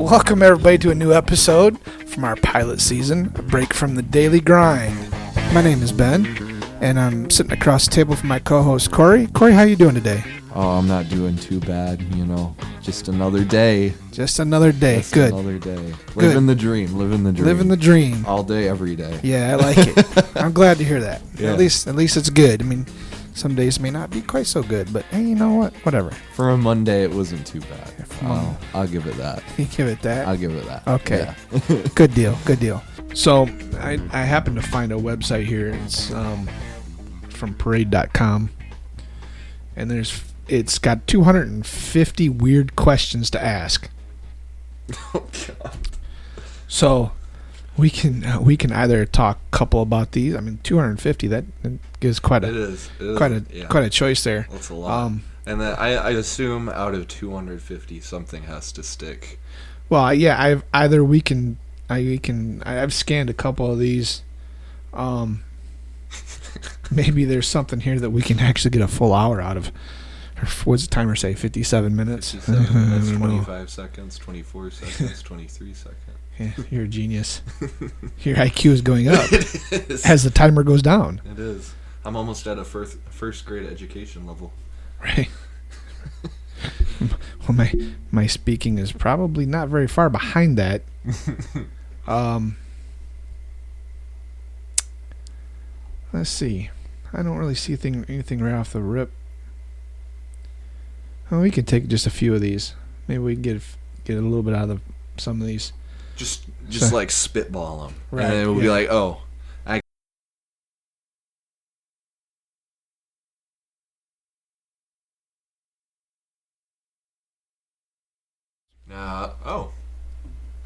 Welcome everybody to a new episode from our pilot season, a break from the daily grind. My name is Ben, and I'm sitting across the table from my co-host Corey. Corey, how you doing today? Oh, I'm not doing too bad, just another day. Just another day. Just Good. Another day. Living the dream. Living the dream. All day, every day. Yeah, I like it. I'm glad to hear that. Yeah. At least it's good. I mean, some days may not be quite so good, but hey, you know what? Whatever. For a Monday, it wasn't too bad. I'll give it that. You give it that? I'll give it that. Okay. Yeah. Good deal. So I happened to find a website here. It's from parade.com, and it's got 250 weird questions to ask. Oh God. So we can either talk a couple about these. I mean, 250 that gives quite a choice there. That's a lot. And then I assume out of 250 something has to stick. Well, yeah, I've scanned a couple of these. Maybe there's something here that we can actually get a full hour out of. What's the timer say? 57 minutes? 57 minutes, 25 seconds, 24 seconds, 23 seconds. Yeah, you're a genius. Your IQ is going up It is. as the timer goes down. It is. I'm almost at a first grade education level. Right. Well, my speaking is probably not very far behind that. Let's see. I don't really see anything right off the rip. Oh, we can take just a few of these. Maybe we can get a little bit out of some of these. Just like spitball them, Right, and then it will be like, oh,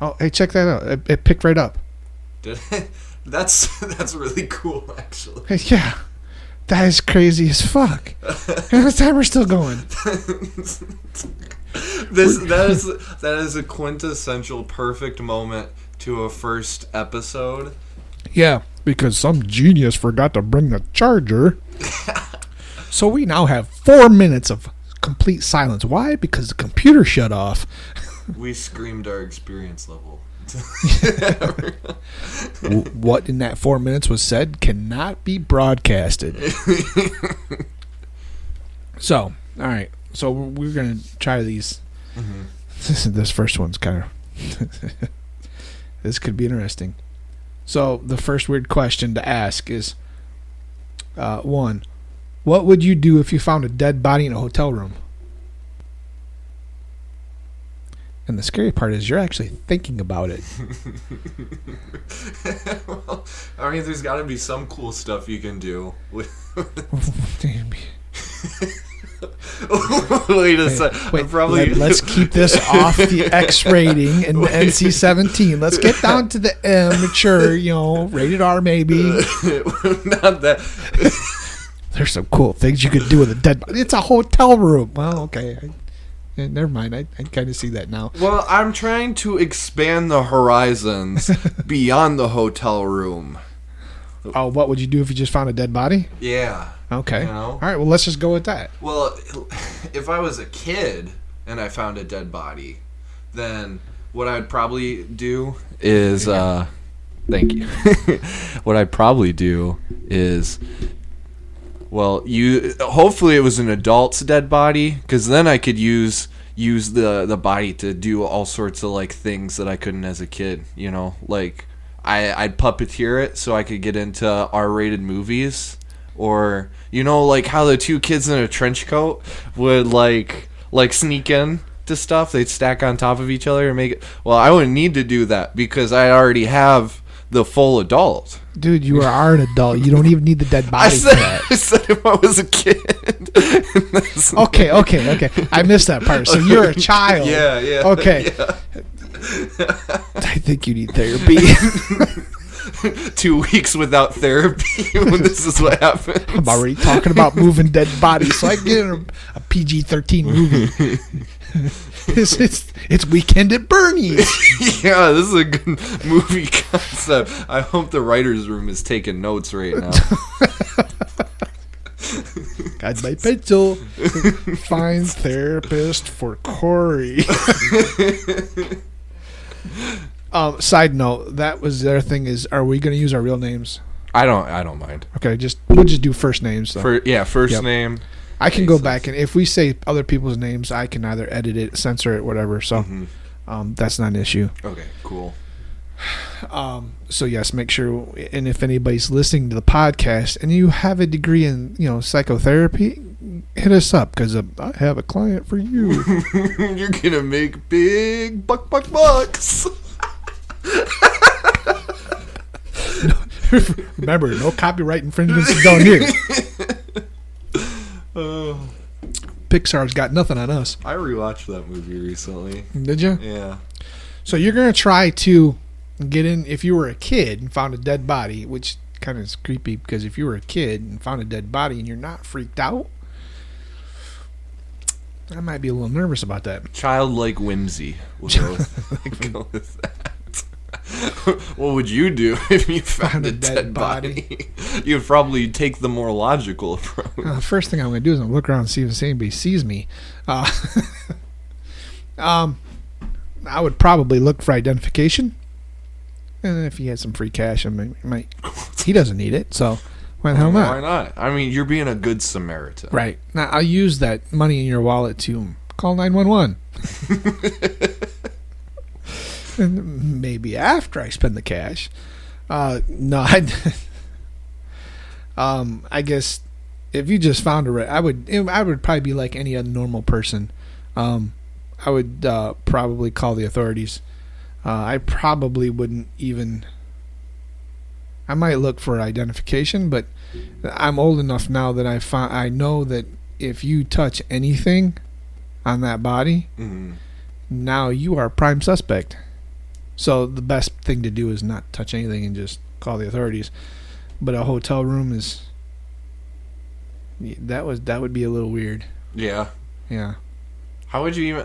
Oh, hey, check that out. It picked right up. did it? That's really cool, actually. Hey, yeah. That is crazy as fuck. And the timer's still going. That is a quintessential perfect moment to a first episode. Yeah, because some genius forgot to bring the charger. So we now have 4 minutes of complete silence. Why? Because the computer shut off. We screamed our experience level. What in that 4 minutes was said cannot be broadcasted. So, all right. So we're going to try these. Mm-hmm. This first one's kind of... This could be interesting. So the first weird question to ask is, 1, what would you do if you found a dead body in a hotel room? And the scary part is you're actually thinking about it. Well, I mean, there's got to be some cool stuff you can do. Wait a second. Wait, let's keep this off the X rating and the NC-17. Let's get down to the mature, rated R maybe. Not that. There's some cool things you could do with a dead body. It's a hotel room. Well, okay. Never mind. I kind of see that now. Well, I'm trying to expand the horizons beyond the hotel room. Oh, what would you do if you just found a dead body? Yeah. Okay. All right. Well, let's just go with that. Well, if I was a kid and I found a dead body, then what I'd probably do is thank you. What I'd probably do is, well, hopefully it was an adult's dead body, because then I could use the body to do all sorts of like things that I couldn't as a kid. Like I'd puppeteer it so I could get into R-rated movies, or like how the two kids in a trench coat would like sneak in to stuff. They'd stack on top of each other and make it. Well, I wouldn't need to do that because I already have the full adult. Dude, you are an adult. You don't even need the dead body for that. I said if I was a kid. Okay. I missed that part. So you're a child. Yeah. Okay. Yeah. I think you need therapy. 2 weeks without therapy when this is what happens. I'm already talking about moving dead bodies, so I can get a PG-13 movie. It's Weekend at Bernie's. Yeah, this is a good movie concept. I hope the writer's room is taking notes right now. Got my pencil. Find therapist for Corey. Side note, that was the other thing is, are we going to use our real names? I don't mind. Okay, we'll just do first names. So. First name. I can go back, and if we say other people's names, I can either edit it, censor it, whatever. So that's not an issue. Okay, cool. So yes, make sure, and if anybody's listening to the podcast and you have a degree in psychotherapy, hit us up because I have a client for you. You're gonna make big bucks. Remember, no copyright infringements down here. Pixar's got nothing on us. I rewatched that movie recently. Did you? Yeah. So you're gonna try to get in if you were a kid and found a dead body, which kind of is creepy because if you were a kid and found a dead body and you're not freaked out, I might be a little nervous about that. Childlike whimsy. We'll go with that. What would you do if you found a dead body? You'd probably take the more logical approach. The first thing I'm going to do is look around and see if anybody sees me. I would probably look for identification. And if he had some free cash, he doesn't need it, so why the hell not? Why not? I mean, you're being a good Samaritan. Right. Now, I'll use that money in your wallet to call 911. And maybe after I spend the cash. No, I guess if you just found I would probably be like any other normal person. I would probably call the authorities. I probably wouldn't even. I might look for identification, but I'm old enough now that I know that if you touch anything on that body, now you are a prime suspect. So the best thing to do is not touch anything and just call the authorities. But a hotel room that would be a little weird. Yeah. Yeah. How would you even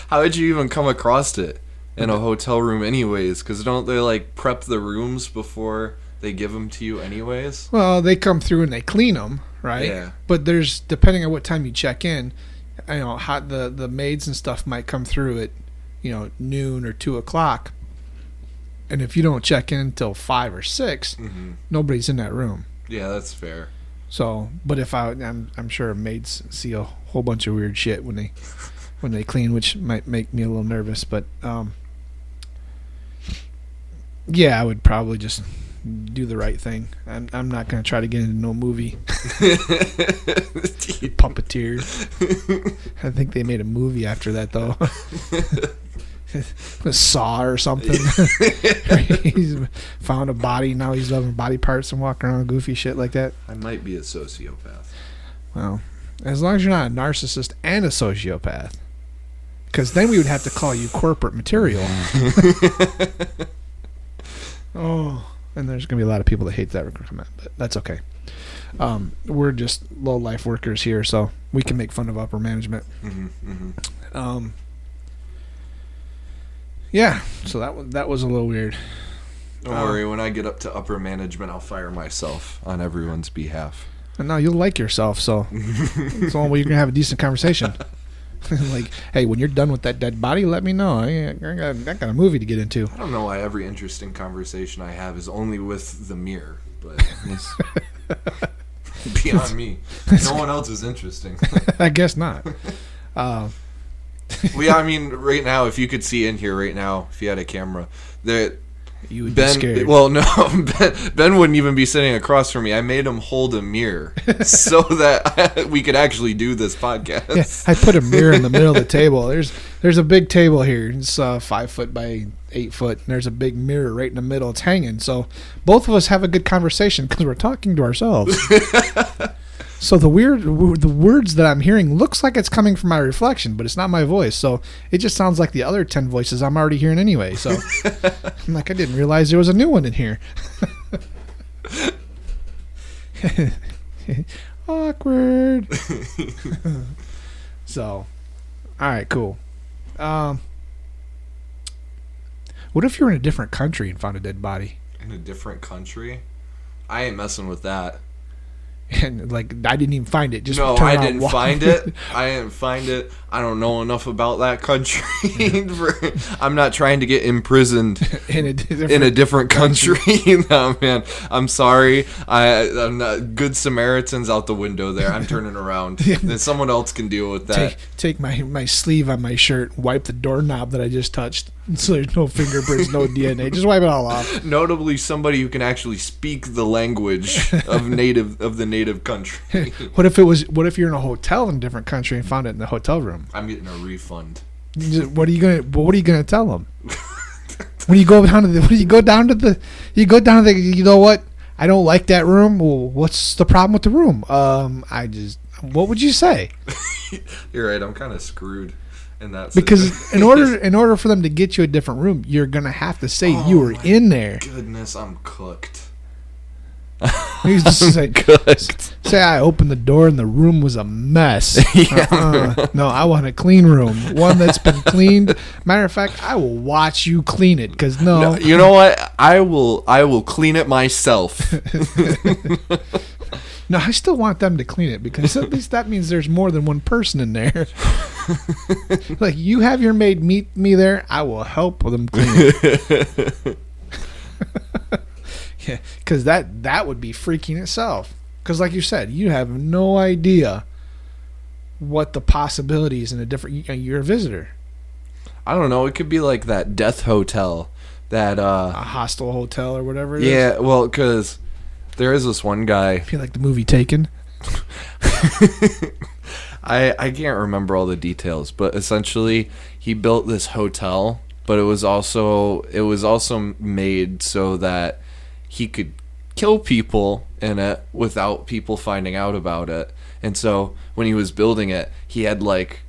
how would you even come across it in a hotel room anyways? Because don't they prep the rooms before they give them to you anyways? Well, they come through and they clean them, right? Yeah. But there's, depending on what time you check in, the maids and stuff might come through at noon or 2 o'clock, and if you don't check in until 5 or 6, nobody's in that room. Yeah, that's fair. So, but if I'm sure maids see a whole bunch of weird shit when they clean, which might make me a little nervous. But yeah, I would probably just do the right thing. I'm not gonna try to get into no movie. Puppeteers. I think they made a movie after that though. A Saw or something. He's found a body, now he's loving body parts and walking around goofy shit like that. I might be a sociopath. Well, as long as you're not a narcissist and a sociopath, because then we would have to call you corporate material. Oh, and there's gonna be a lot of people that hate that comment, but that's okay. We're just low life workers here, so we can make fun of upper management. Yeah, so that was a little weird. Don't worry, when I get up to upper management, I'll fire myself on everyone's behalf. And now you'll like yourself, so it's the only way you're gonna have a decent conversation. Hey, when you're done with that dead body, let me know. I got a movie to get into. I don't know why every interesting conversation I have is only with the mirror, but it's beyond me. No one else is interesting. I guess not. I mean, right now, if you could see in here right now, if you had a camera, that you would be scared. Well, no, Ben wouldn't even be sitting across from me. I made him hold a mirror so that we could actually do this podcast. Yeah, I put a mirror in the middle of the table. There's a big table here. It's 5 foot by 8 foot, and there's a big mirror right in the middle. It's hanging, so both of us have a good conversation because we're talking to ourselves. So the words that I'm hearing looks like it's coming from my reflection, but it's not my voice. So it just sounds like the other 10 voices I'm already hearing anyway. So I'm like, I didn't realize there was a new one in here. Awkward. So, all right, cool. What if you're in a different country and found a dead body? In a different country? I ain't messing with that. And I didn't even find it. No, I didn't find it. I didn't find it. I don't know enough about that country. I'm not trying to get imprisoned in a different country. No, man. I'm sorry. I'm not, Good Samaritan's out the window there. I'm turning around. Then someone else can deal with that. Take my sleeve on my shirt, wipe the doorknob that I just touched, so there's no fingerprints, no DNA. Just wipe it all off. Notably, somebody who can actually speak the language of the native country. What if you're in a hotel in a different country and found it in the hotel room? I'm getting a refund. What are you gonna tell them? When you go down to the, you know what? I don't like that room. Well, what's the problem with the room? What would you say? You're right. I'm kind of screwed in that. Because in order for them to get you a different room, you're gonna have to say you were in there. Goodness, I'm cooked. Say I opened the door and the room was a mess. No, I want a clean room, one that's been cleaned. Matter of fact, I will watch you clean it. Because no, you know what? I will clean it myself. No, I still want them to clean it, because at least that means there's more than one person in there. Like, you have your maid meet me there, I will help them clean it. Yeah, because that would be freaking itself. Because like you said, you have no idea what the possibilities in a different. You're a visitor. I don't know. It could be like that death hotel, that a hostel hotel or whatever it is. Yeah, well, because there is this one guy. I feel like the movie Taken. I can't remember all the details, but essentially he built this hotel, but it was also made so that he could kill people in it without people finding out about it. And so when he was building it, he had like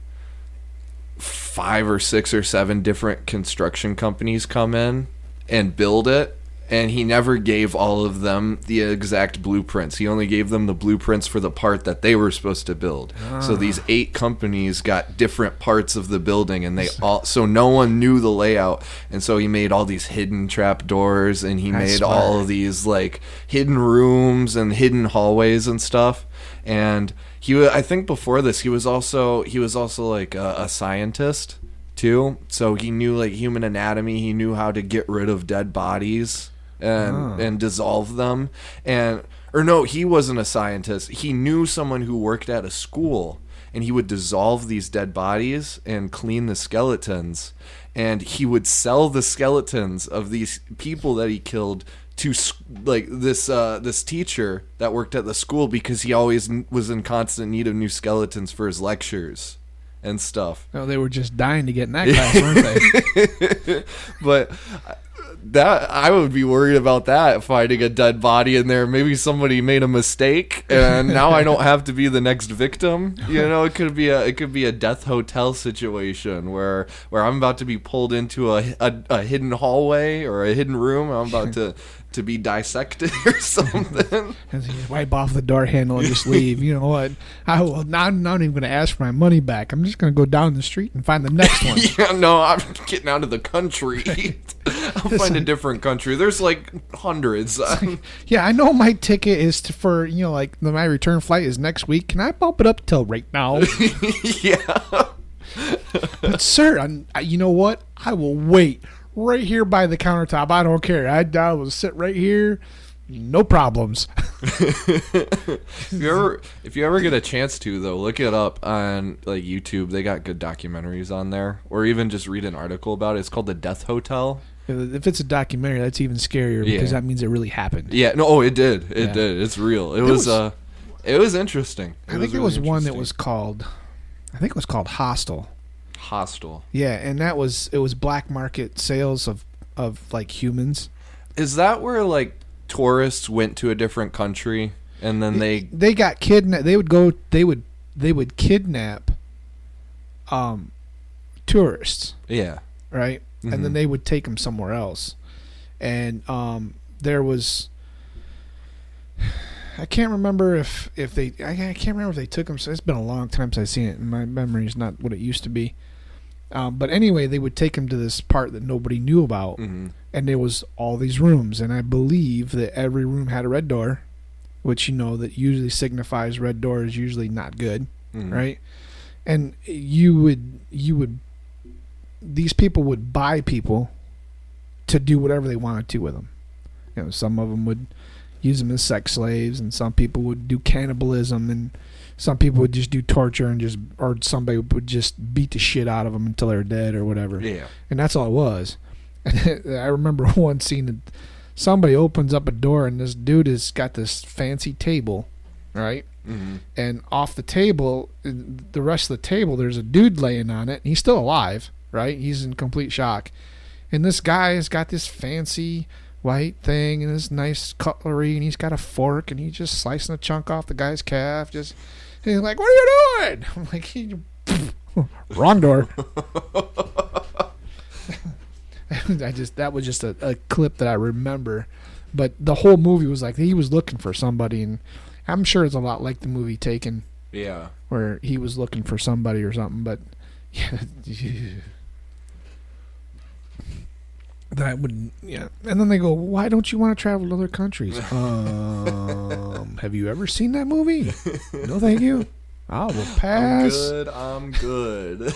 5 or 6 or 7 different construction companies come in and build it. And he never gave all of them the exact blueprints. He only gave them the blueprints for the part that they were supposed to build. So these 8 companies got different parts of the building, and so no one knew the layout. And so he made all these hidden trap doors, and he made all of these like hidden rooms and hidden hallways and stuff. And I think before this, he was also like a scientist too. So he knew like human anatomy. He knew how to get rid of dead bodies and dissolve them. He wasn't a scientist. He knew someone who worked at a school, and he would dissolve these dead bodies and clean the skeletons, and he would sell the skeletons of these people that he killed to like this teacher that worked at the school, because he always was in constant need of new skeletons for his lectures and stuff. No, they were just dying to get in that class, weren't they? But that I would be worried about that, finding a dead body in there. Maybe somebody made a mistake, and now I don't have to be the next victim. You know, it could be a death hotel situation where I'm about to be pulled into a hidden hallway or a hidden room. I'm about to be dissected or something. And so you wipe off the door handle and just leave. You know what? I'm not even going to ask for my money back. I'm just going to go down the street and find the next one. Yeah, no, I'm getting out of the country. I'll find a different country. There's like hundreds. Yeah, I know my ticket is for my return flight is next week. Can I bump it up till right now? Yeah. But sir, you know what? I will wait right here by the countertop. I don't care. I will sit right here. No problems. If you ever get a chance to, though, look it up on like YouTube. They got good documentaries on there, or even just read an article about it. It's called The Death Hotel. If it's a documentary, that's even scarier, because that means it really happened. Yeah, no, it did. It did. It's real. It was interesting. I think it was one that was called Hostel. Hostel. Yeah, and it was black market sales of like humans. Is that where like tourists went to a different country and then they got kidnapped? They would kidnap tourists. Yeah. Right? Mm-hmm. And then they would take them somewhere else. And there was, I can't remember if they took them. So it's been a long time since I've seen it, and my memory is not what it used to be. But anyway, they would take him to this part that nobody knew about, mm-hmm. and there was all these rooms, and I believe that every room had a red door, which that usually signifies red door is usually not good, mm-hmm. right? and you would these people would buy people to do whatever they wanted to with them. You know, some of them would use them as sex slaves, and some people would do cannibalism, and some people would just do torture or somebody would just beat the shit out of them until they're dead or whatever. Yeah. And that's all it was. And I remember one scene that somebody opens up a door and this dude has got this fancy table, right? Mm-hmm. And off the table, the rest of the table, there's a dude laying on it, and he's still alive, right? He's in complete shock. And this guy has got this fancy white thing and this nice cutlery, and he's got a fork, and he's just slicing a chunk off the guy's calf. And he's like, "What are you doing?" I'm like, "Wrong door." That was just a clip that I remember, but the whole movie was like he was looking for somebody, and I'm sure it's a lot like the movie Taken. Yeah. Where he was looking for somebody or something, but yeah. That wouldn't, yeah. And then they go, "Why don't you want to travel to other countries?" Have you ever seen that movie? No, thank you. I will pass. I'm good.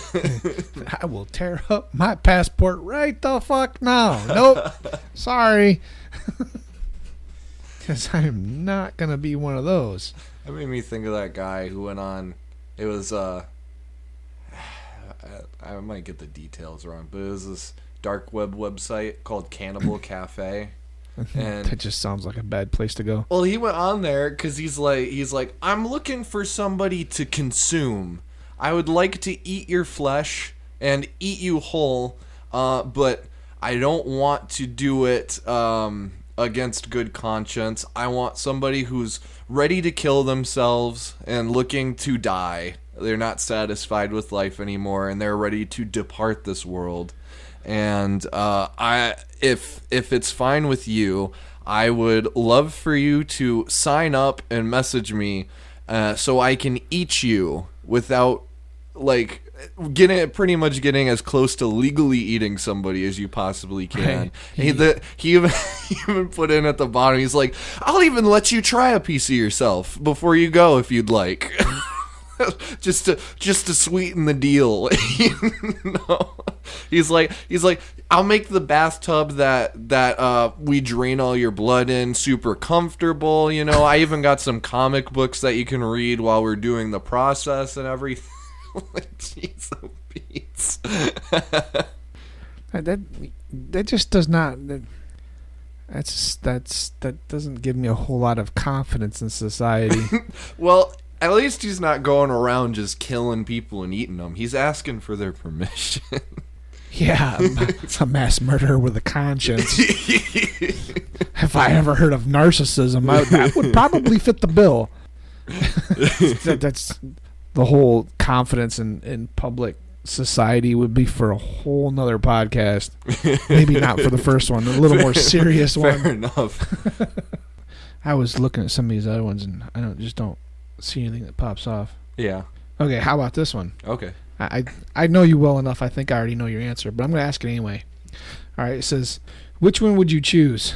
I will tear up my passport right the fuck now. Nope. Sorry. Because I'm not going to be one of those. That made me think of that guy who went on, it was, I might get the details wrong, but it was this dark web website called Cannibal Cafe. And that just sounds like a bad place to go. Well, he went on there because he's like, "I'm looking for somebody to consume. I would like to eat your flesh and eat you whole, but I don't want to do it against good conscience. I want somebody who's ready to kill themselves and looking to die. They're not satisfied with life anymore, and they're ready to depart this world. And if it's fine with you, I would love for you to sign up and message me so I can eat you without, like, getting as close to legally eating somebody as you possibly can." Right. He even put in at the bottom, he's like, "I'll even let you try a piece of yourself before you go if you'd like." just to sweeten the deal. You know? He's like, "I'll make the bathtub that we drain all your blood in super comfortable. You know, I even got some comic books that you can read while we're doing the process and everything." Like, jeez, Pete's. That just does not. That doesn't give me a whole lot of confidence in society. Well, at least he's not going around just killing people and eating them. He's asking for their permission. Yeah, it's a mass murderer with a conscience. If I ever heard of narcissism, that would probably fit the bill. That's the whole confidence in public society would be for a whole nother podcast. Maybe not for the first one, a little more serious one. Fair enough. I was looking at some of these other ones, and I don't see anything that pops off. Yeah. Okay, how about this one? Okay. I know you well enough. I think I already know your answer, but I'm going to ask it anyway. All right, it says, which one would you choose?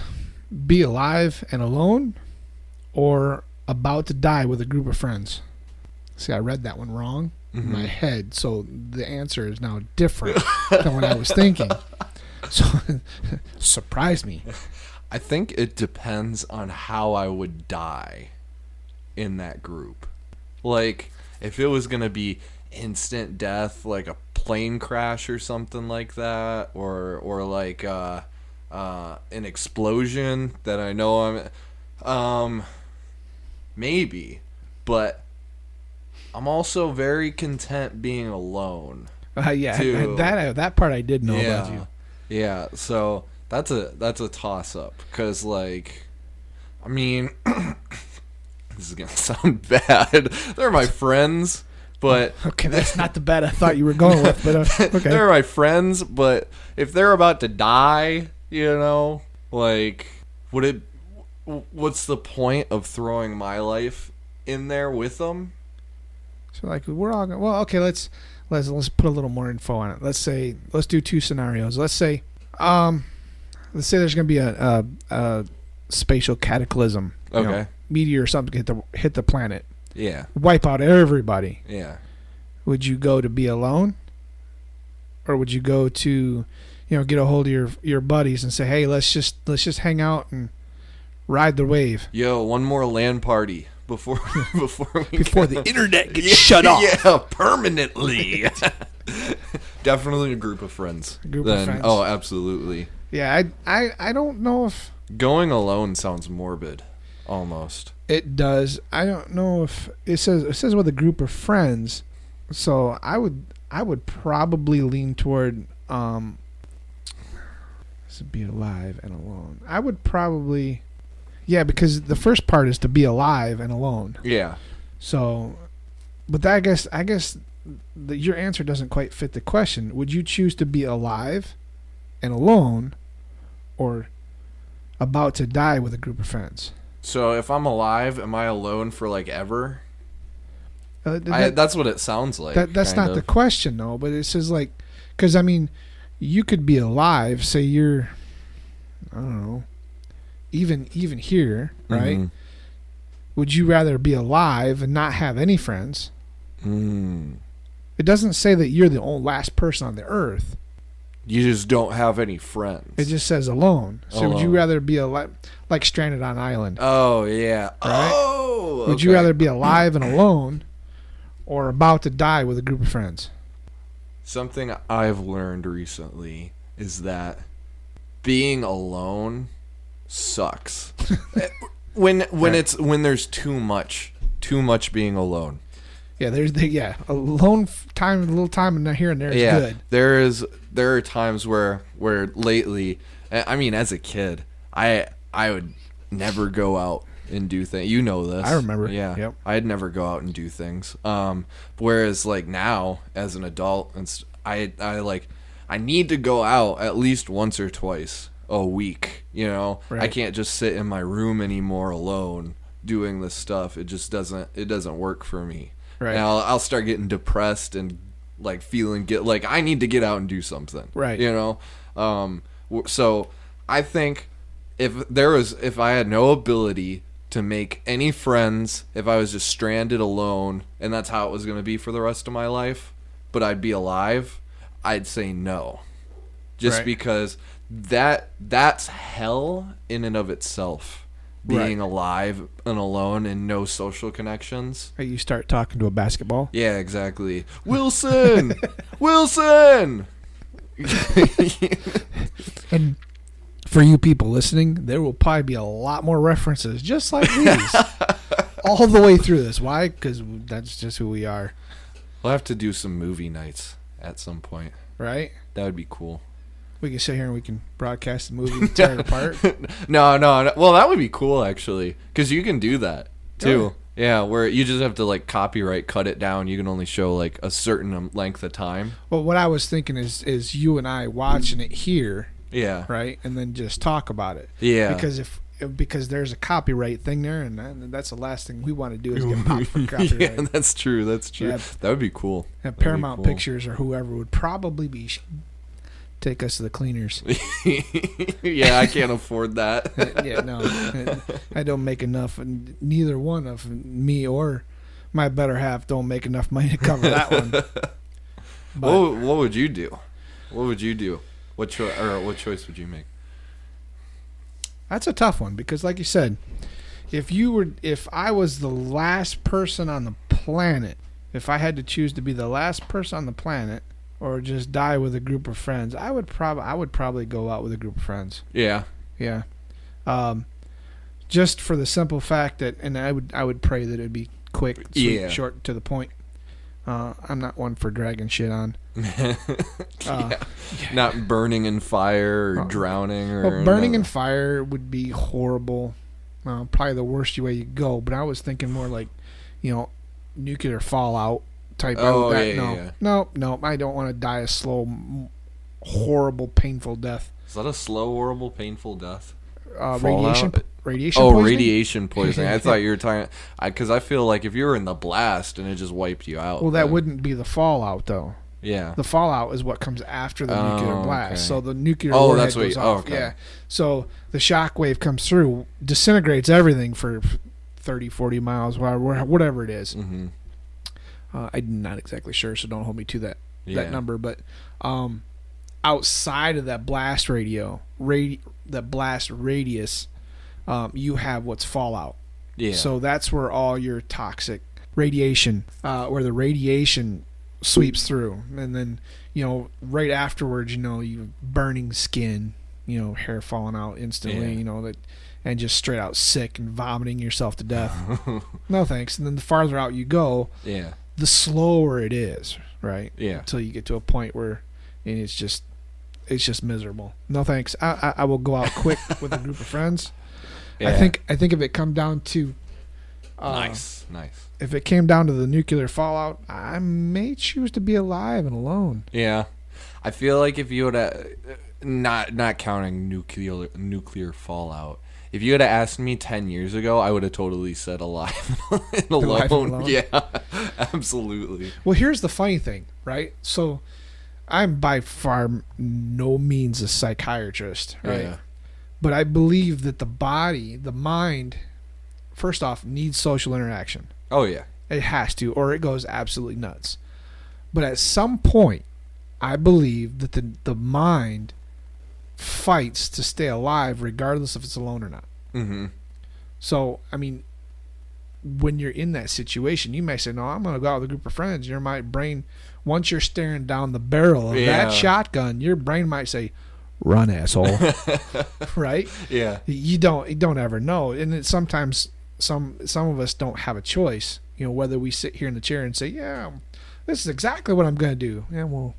Be alive and alone, or about to die with a group of friends? See, I read that one wrong in my head, so the answer is now different than what I was thinking. So, surprised me. I think it depends on how I would die in that group. Like, if it was going to be instant death, like a plane crash or something like that, or like an explosion that I know I'm maybe, but I'm also very content being alone. Yeah, that part I did know about you. Yeah, so that's a toss up, because, like, I mean, this is gonna sound bad. They're my friends, but okay, that's not the bad I thought you were going with. But okay, they're my friends. But if they're about to die, you know, like, what's the point of throwing my life in there with them? So, like, we're all well. Okay, let's put a little more info on it. Let's do two scenarios. Let's say there's gonna be a spatial cataclysm. Okay. Meteor or something hit the planet. Yeah. Wipe out everybody. Yeah. Would you go to be alone? Or would you go to, get a hold of your buddies and say, hey, let's just hang out and ride the wave? Yo, one more LAN party before the internet gets shut off. Yeah, permanently. Definitely a group of friends. Of friends. Oh, absolutely. Yeah, I don't know if going alone sounds morbid, almost. It does. I don't know if it says with a group of friends, so I would probably lean toward be alive and alone. I would probably, because the first part is to be alive and alone. Yeah. So, but that, I guess your answer doesn't quite fit the question. Would you choose to be alive and alone, or about to die with a group of friends? So if I'm alive, am I alone for like ever? That's what it sounds like. That's not the question, though. But it says like, because I mean, you could be alive. Say you're, I don't know, even here, right? Mm-hmm. Would you rather be alive and not have any friends? Mm. It doesn't say that you're the only last person on the earth. You just don't have any friends. It just says alone. So alone. Would you rather be like stranded on an island? Oh, yeah. Right? Oh, Would you rather be alive and alone, or about to die with a group of friends? Something I've learned recently is that being alone sucks. when there's too much being alone. Yeah, alone time, a little time and here and there is good. There are times where lately, I mean, as a kid, I would never go out and do things. You know this. I remember. Yeah. Yep. I'd never go out and do things. Whereas like now, as an adult, and I need to go out at least once or twice a week. Right. I can't just sit in my room anymore alone doing this stuff. It just doesn't work for me. Right. And I'll start getting depressed and like feeling like I need to get out and do something. Right. So I think if I had no ability to make any friends, if I was just stranded alone and that's how it was going to be for the rest of my life, but I'd be alive, I'd say no. Just right. Because that's hell in and of itself. Being right. alive and alone and no social connections. You start talking to a basketball. Yeah, exactly. Wilson! Wilson! And for you people listening, there will probably be a lot more references just like these all the way through this. Why? Because that's just who we are. We'll have to do some movie nights at some point. Right? That would be cool. We can sit here and we can broadcast the movie and tear it apart. No. Well, that would be cool, actually. Because you can do that, too. Really? Yeah, where you just have to, like, copyright, cut it down. You can only show, like, a certain length of time. Well, what I was thinking is you and I watching it here. Yeah. Right? And then just talk about it. Yeah. Because there's a copyright thing there, and that's the last thing we want to do is get popped for copyright. Yeah, that's true. Yeah. That would be cool. And Paramount Pictures or whoever would probably be take us to the cleaners. Yeah, I can't afford that. Yeah, no. I don't make enough, and neither one of me or my better half don't make enough money to cover that one. But, what would you do? What choice would you make? That's a tough one because, like you said, if I was the last person on the planet, if I had to choose to be the last person on the planet or just die with a group of friends, I would probably go out with a group of friends. Yeah. Yeah. Just for the simple fact that, and I would pray that it'd be quick, sweet, short, to the point. I'm not one for dragging shit on. Not burning in fire or drowning. Or burning in fire would be horrible. Probably the worst way you go. But I was thinking more like, nuclear fallout type. No, I don't want to die a slow, horrible, painful death. Is that a slow, horrible, painful death? Radiation poisoning? Radiation poisoning. I thought you were talking... Because I feel like if you were in the blast and it just wiped you out... Well, that wouldn't be the fallout, though. Yeah. The fallout is what comes after the nuclear blast. Okay. So the nuclear warhead that's goes off. Okay. Yeah. So the shock wave comes through, disintegrates everything for 30, 40 miles, whatever it is. Mm-hmm. I'm not exactly sure, so don't hold me to that Yeah. number. But outside of that blast radius, you have what's fallout. Yeah. So that's where all your toxic radiation, where the radiation sweeps through, and then right afterwards, you burning skin, hair falling out instantly, Yeah. and just straight out sick and vomiting yourself to death. No thanks. And then the farther out you go, Yeah. the slower it is, right? Yeah. Until you get to a point where it's just miserable. No thanks. I will go out quick with a group of friends. Yeah. I think if it come down to Nice. if it came down to the nuclear fallout, I may choose to be alive and alone. Yeah. I feel like if you would have, not counting nuclear fallout, if you had asked me 10 years ago, I would have totally said alive and alone. Alive and alone? Yeah, absolutely. Well, here's the funny thing, right? So I'm by far no means a psychiatrist, right? Yeah. But I believe that the mind, first off, needs social interaction. Oh, yeah. It has to, or it goes absolutely nuts. But at some point, I believe that the mind fights to stay alive regardless if it's alone or not. Mm-hmm. So, I mean, when you're in that situation, you may say, no, I'm going to go out with a group of friends. Your brain, once you're staring down the barrel of that shotgun, your brain might say, run, asshole. Right? Yeah. You don't ever know. And sometimes some of us don't have a choice, whether we sit here in the chair and say, yeah, this is exactly what I'm going to do. Yeah, well,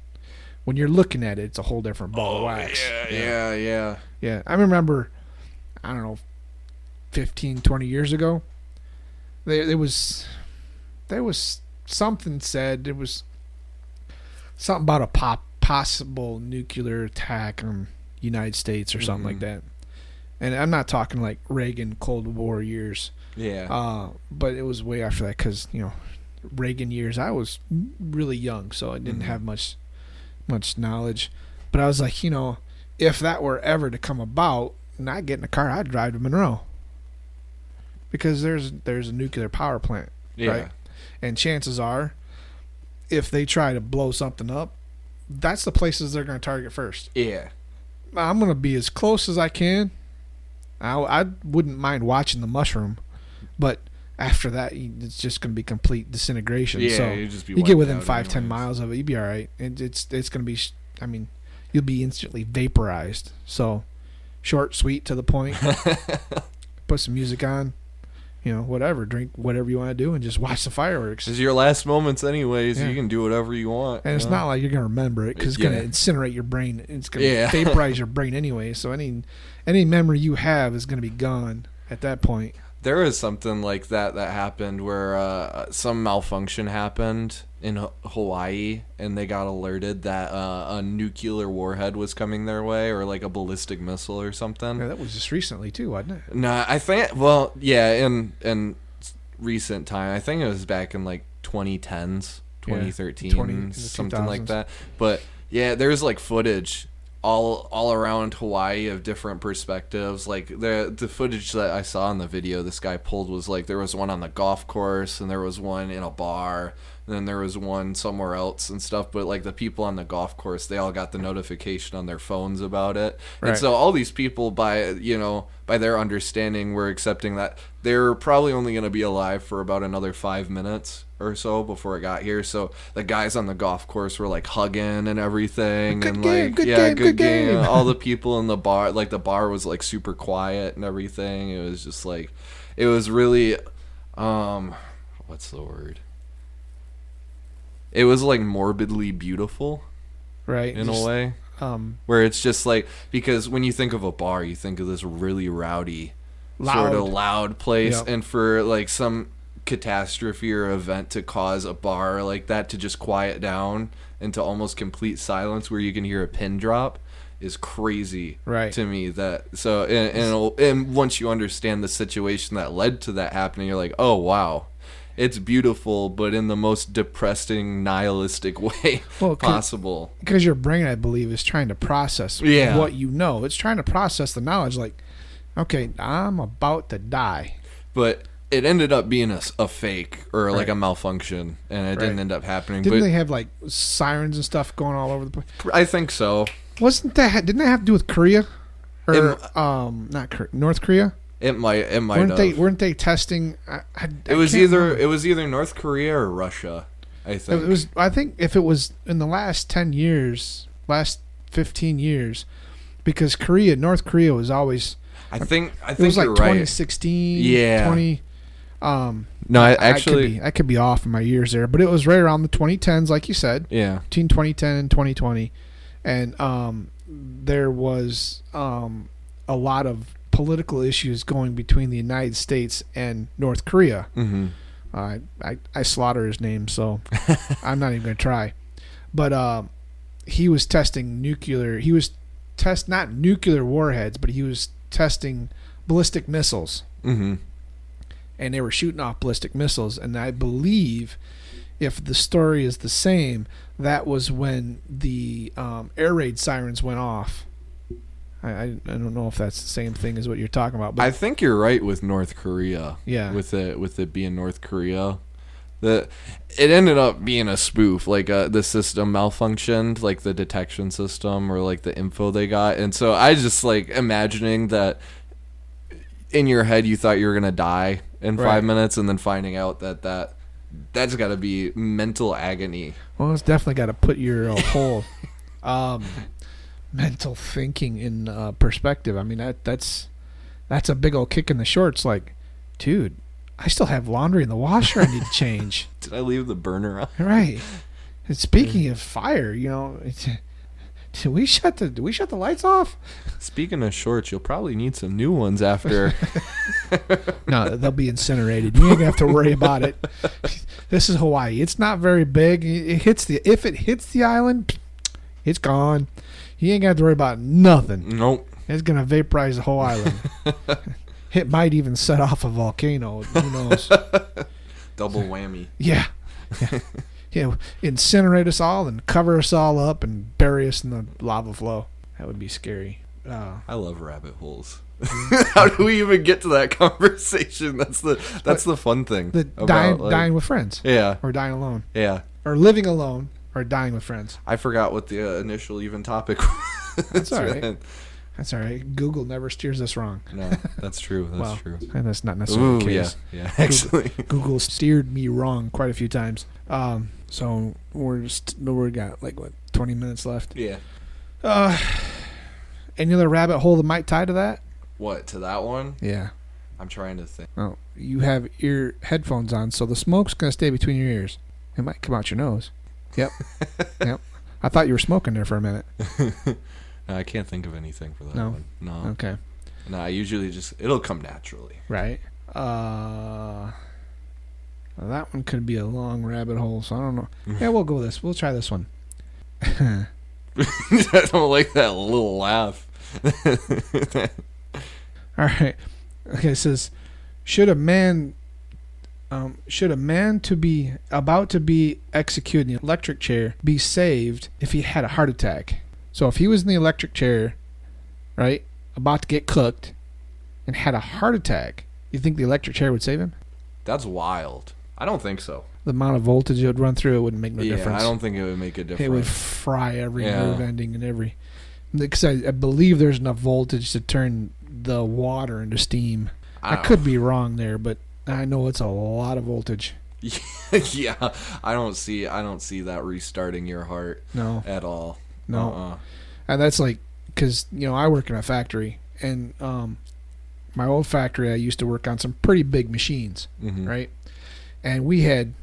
when you're looking at it, it's a whole different ball of wax. Yeah. Yeah, I remember, I don't know, 15, 20 years ago, there was something said. It was something about a possible nuclear attack on the United States or something like that. And I'm not talking like Reagan Cold War years. Yeah. But it was way after that because, Reagan years, I was really young, so I didn't have much knowledge. But I was like, if that were ever to come about and I get in a car, I'd drive to Monroe. Because there's a nuclear power plant, right? And chances are, if they try to blow something up, that's the places they're going to target first. Yeah. I'm going to be as close as I can. I wouldn't mind watching the mushroom, but after that, it's just going to be complete disintegration. Yeah, so you'd just be you get within wiped 5-10 out miles of it, you'd be all right. It's going to be, you'll be instantly vaporized. So short, sweet, to the point. Put some music on. Whatever, drink whatever you want to do and just watch the fireworks. It's your last moments anyways. Yeah. You can do whatever you want. And it's not like you're going to remember it because it's going to incinerate your brain. It's going to vaporize your brain anyway. So any memory you have is going to be gone at that point. There was something like that happened where some malfunction happened in Hawaii, and they got alerted that a nuclear warhead was coming their way, or like a ballistic missile or something. Yeah, that was just recently too, wasn't it? No, I think. Well, yeah, in recent time, I think it was back in like 2010s, 2013, something like that. But yeah, there's like footage all around Hawaii of different perspectives. Like the footage that I saw in the video this guy pulled was like there was one on the golf course, and there was one in a bar, and then there was one somewhere else and stuff. But like the people on the golf course, they all got the notification on their phones about it. Right. And so all these people, by their understanding, were accepting that they're probably only going to be alive for about another 5 minutes or so before it got here. So the guys on the golf course were like hugging and everything, good game. All the people in the bar, like the bar was like super quiet and everything. It was just like, it was really, what's the word? It was like morbidly beautiful, right? In a way, where it's just like, because when you think of a bar, you think of this really rowdy, sort of loud place, and for like some catastrophe or event to cause a bar like that to just quiet down into almost complete silence where you can hear a pin drop is crazy, right, to me. That so and once you understand the situation that led to that happening, you're like, oh wow, it's beautiful, but in the most depressing, nihilistic way possible. Because your brain, I believe, is trying to process what you know. It's trying to process the knowledge like, okay, I'm about to die. But it ended up being a fake or like Right. a malfunction, and it didn't end up happening. Didn't but they have like sirens and stuff going all over the place? I think so. Didn't that have to do with Korea? Or not Korea, North Korea? It might Weren't they testing? It was either North Korea or Russia. I think It was. I think if it was in the last 10 years, last 15 years, because North Korea was always. I think It was like you're right. 2016. Yeah. 20. No, I could be off in my years there, but it was right around the 2010s, like you said, yeah. between 2010 and 2020, and there was a lot of political issues going between the United States and North Korea. Mm-hmm. I slaughter his name, so I'm not even going to try. But he was testing nuclear. He was not nuclear warheads, but he was testing ballistic missiles. Mm-hmm. And they were shooting off ballistic missiles. And I believe, if the story is the same, that was when the air raid sirens went off. I don't know if that's the same thing as what you're talking about. But I think you're right with North Korea. Yeah. With it being North Korea, it ended up being a spoof. Like the system malfunctioned, like the detection system or like the info they got, and so I just like imagining that in your head you thought you were gonna die in 5 minutes, and then finding out that's got to be mental agony. Well, it's definitely got to put your whole mental thinking in perspective. I mean, that's a big old kick in the shorts. Like, dude, I still have laundry in the washer I need to change. Did I leave the burner on? Right. And speaking of fire, did we shut the lights off? Speaking of shorts, you'll probably need some new ones after. No, they'll be incinerated. You ain't gonna have to worry about it. This is Hawaii. It's not very big. If it hits the island, it's gone. You ain't gonna have to worry about nothing. Nope. It's gonna vaporize the whole island. It might even set off a volcano. Who knows? Double whammy. Yeah. Yeah, incinerate us all and cover us all up and bury us in the lava flow. That would be scary. I love rabbit holes. How do we even get to that conversation? That's the fun thing. Dying with friends. Yeah. Or dying alone. Yeah. Or living alone. Or dying with friends. I forgot what the initial even topic was. That's all right. That's all right. Google never steers us wrong. No, that's true. That's true. And that's not necessarily the case. Yeah. Actually, Google steered me wrong quite a few times. So we got like 20 minutes left. Yeah. Any other rabbit hole that might tie to that? What, to that one? Yeah. I'm trying to think. Oh, you have ear headphones on, so the smoke's gonna stay between your ears. It might come out your nose. Yep. Yep. I thought you were smoking there for a minute. No, I can't think of anything for that one. No. Okay. No, I usually it'll come naturally. Right. That one could be a long rabbit hole, so I don't know. Yeah, we'll go with this. We'll try this one. I don't like that little laugh. All right. Okay, it says, should a man to be about to be executed in the electric chair be saved if he had a heart attack? So if he was in the electric chair, right, about to get cooked, and had a heart attack, you think the electric chair would save him? That's wild. I don't think so. The amount of voltage it would run through, it wouldn't make no difference. I don't think it would make a difference. It would fry every nerve ending and every... Because I believe there's enough voltage to turn the water into steam. I could be wrong there, but I know it's a lot of voltage. Yeah, I don't see that restarting your heart. No. At all. No. And that's like, because, I work in a factory, and my old factory, I used to work on some pretty big machines, right? And we had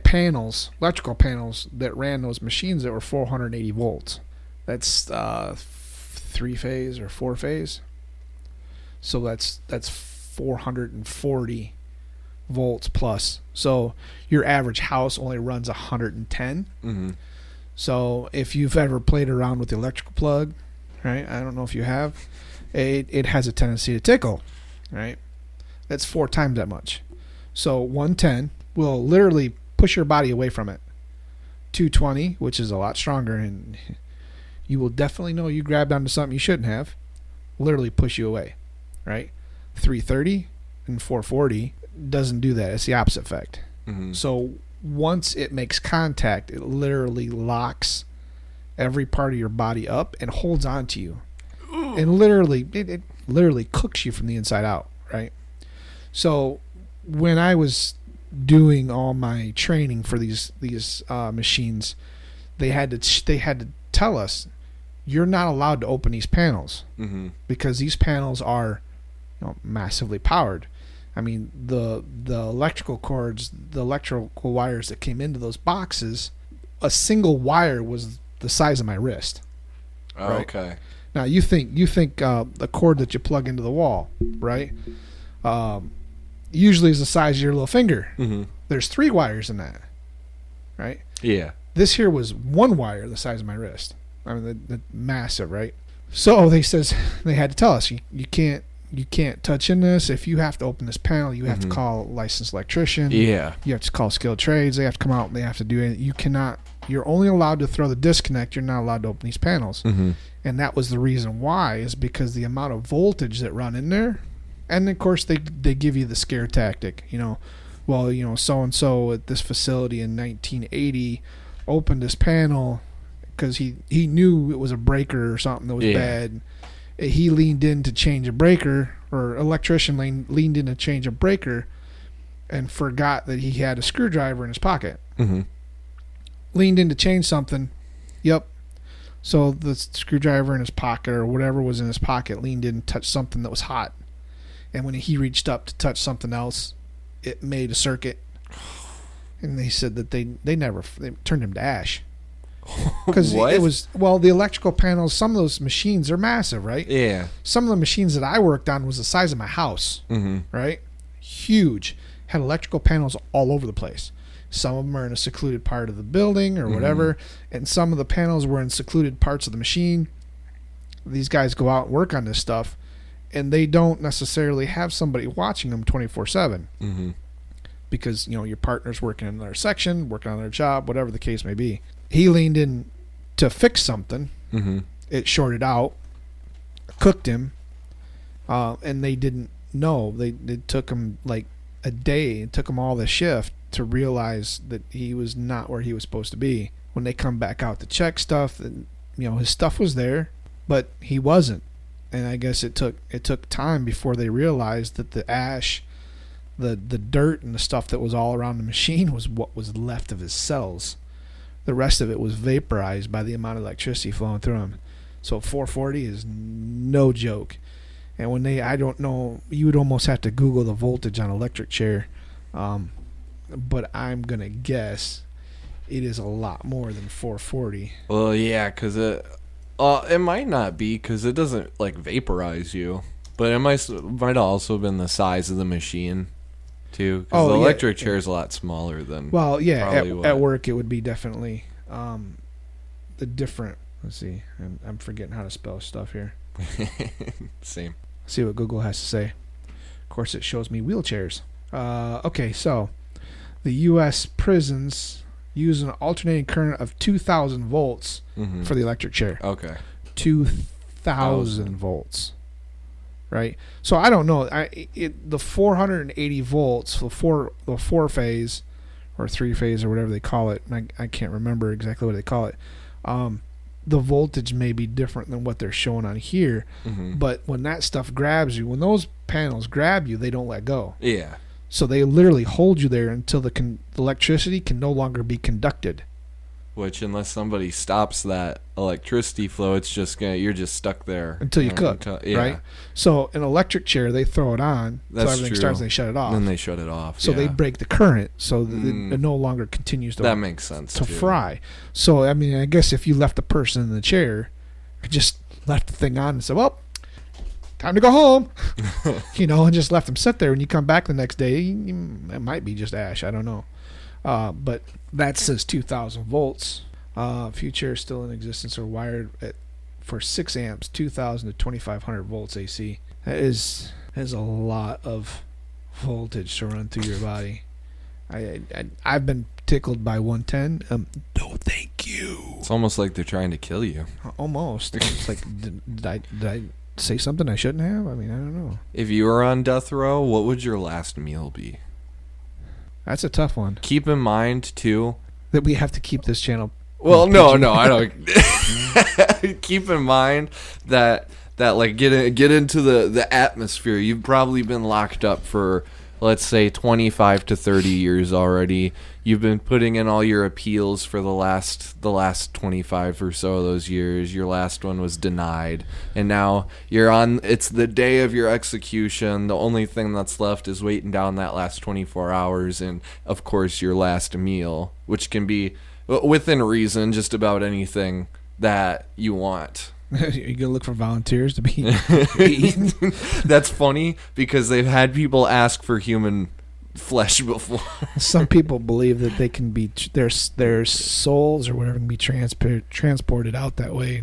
panels, electrical panels, that ran those machines that were 480 volts. That's 3-phase or 4-phase. So that's 440 volts plus. So your average house only runs 110. Mm-hmm. So if you've ever played around with the electrical plug, right? I don't know if you have. It has a tendency to tickle, right? That's 4 times that much. So 110 will literally push your body away from it. 220, which is a lot stronger, and you will definitely know you grabbed onto something you shouldn't have, literally push you away, right? 330 and 440, doesn't do that. It's the opposite effect. Mm-hmm. So once it makes contact, it literally locks every part of your body up and holds on to you. Ooh. And literally, it literally cooks you from the inside out, right? So when I was doing all my training for these machines, they had to tell us, you're not allowed to open these panels Mm-hmm. because these panels are, massively powered. I mean, the electrical cords, the electrical wires that came into those boxes, a single wire was the size of my wrist. Oh, Right. okay. Now you think the cord that you plug into the wall, right? Usually is the size of your little finger. Mm-hmm. There's 3 wires in that, right? Yeah. This here was 1 wire the size of my wrist. I mean, the massive, right? So they had to tell us you can't touch in this. If you have to open this panel, you have to call a licensed electrician. Yeah. You have to call skilled trades. They have to come out and they have to do it. You cannot. You're only allowed to throw the disconnect. You're not allowed to open these panels. Mm-hmm. And that was the reason why, is because the amount of voltage that run in there. And of course they give you the scare tactic, so and so at this facility in 1980 opened this panel because he knew it was a breaker or something that was bad. He leaned in to change a breaker, or electrician leaned in to change a breaker, and forgot that he had a screwdriver in his pocket. Mm-hmm. Leaned in to change something. Yep. So the screwdriver in his pocket, or whatever was in his pocket, leaned in and touched something that was hot. And when he reached up to touch something else, it made a circuit. And they said that they turned him to ash. Because it was, the electrical panels, some of those machines are massive, right? Yeah. Some of the machines that I worked on was the size of my house, Mm-hmm. right? Huge. Had electrical panels all over the place. Some of them are in a secluded part of the building or whatever, and some of the panels were in secluded parts of the machine. These guys go out and work on this stuff, and they don't necessarily have somebody watching them 24/7 Mm-hmm. because your partner's working in another section, working on their job, whatever the case may be. He leaned in to fix something. Mm-hmm. It shorted out, cooked him, and they didn't know. It took him like a day. It took him all the shift to realize that he was not where he was supposed to be. When they come back out to check stuff, his stuff was there, but he wasn't. And I guess it took time before they realized that the ash, the dirt and the stuff that was all around the machine was what was left of his cells. The rest of it was vaporized by the amount of electricity flowing through them. So 440 is no joke. And when I don't know, you would almost have to Google the voltage on an electric chair. But I'm going to guess it is a lot more than 440. Well, yeah, because it might not be, because it doesn't, vaporize you. But it might also have been the size of the machine, too. Because the electric chair is a lot smaller than... Well, yeah, at work it would be definitely the different... Let's see. I'm forgetting how to spell stuff here. Same. See what Google has to say. Of course, it shows me wheelchairs. Okay, so the U.S. prisons use an alternating current of 2,000 volts for the electric chair. Okay. 2,000 volts. Right? So I don't know. The 480 volts, the four phase or 3-phase or whatever they call it, and I can't remember exactly what they call it. The voltage may be different than what they're showing on here, but when that stuff grabs you, when those panels grab you, they don't let go. Yeah. So they literally hold you there until the electricity can no longer be conducted. Which, unless somebody stops that electricity flow, you're just stuck there until you cook, right? So an electric chair, they throw it on, That's so everything true. starts, and they shut it off. Then they shut it off. So they break the current, so it no longer continues to that makes sense to too. fry. So I mean, I guess if you left the person in the chair, just left the thing on and said, "Well, time to go home," and just left them sit there. When you come back the next day, it might be just ash. I don't know. But that says 2,000 volts. Few chairs still in existence are wired for 6 amps, 2,000 to 2,500 volts AC. That is a lot of voltage to run through your body. I've been tickled by 110. No, thank you. It's almost like they're trying to kill you. Almost. It's like, did say something I shouldn't have? I mean, I don't know. If you were on death row, what would your last meal be? That's a tough one. Keep in mind too That we have to keep this channel. Well, no, I don't. Keep in mind that like get into the atmosphere. You've probably been locked up for, let's say, 25 to 30 years already. You've been putting in all your appeals for the last 25 or so of those years. Your last one was denied, and now you're on. It's the day of your execution. The only thing that's left is waiting down that last 24 hours, and of course your last meal, which can be within reason, just about anything that you want. You're gonna look for volunteers to be eaten. That's funny because they've had people ask for human flesh before. Some people believe that they can be their souls or whatever can be transported out that way.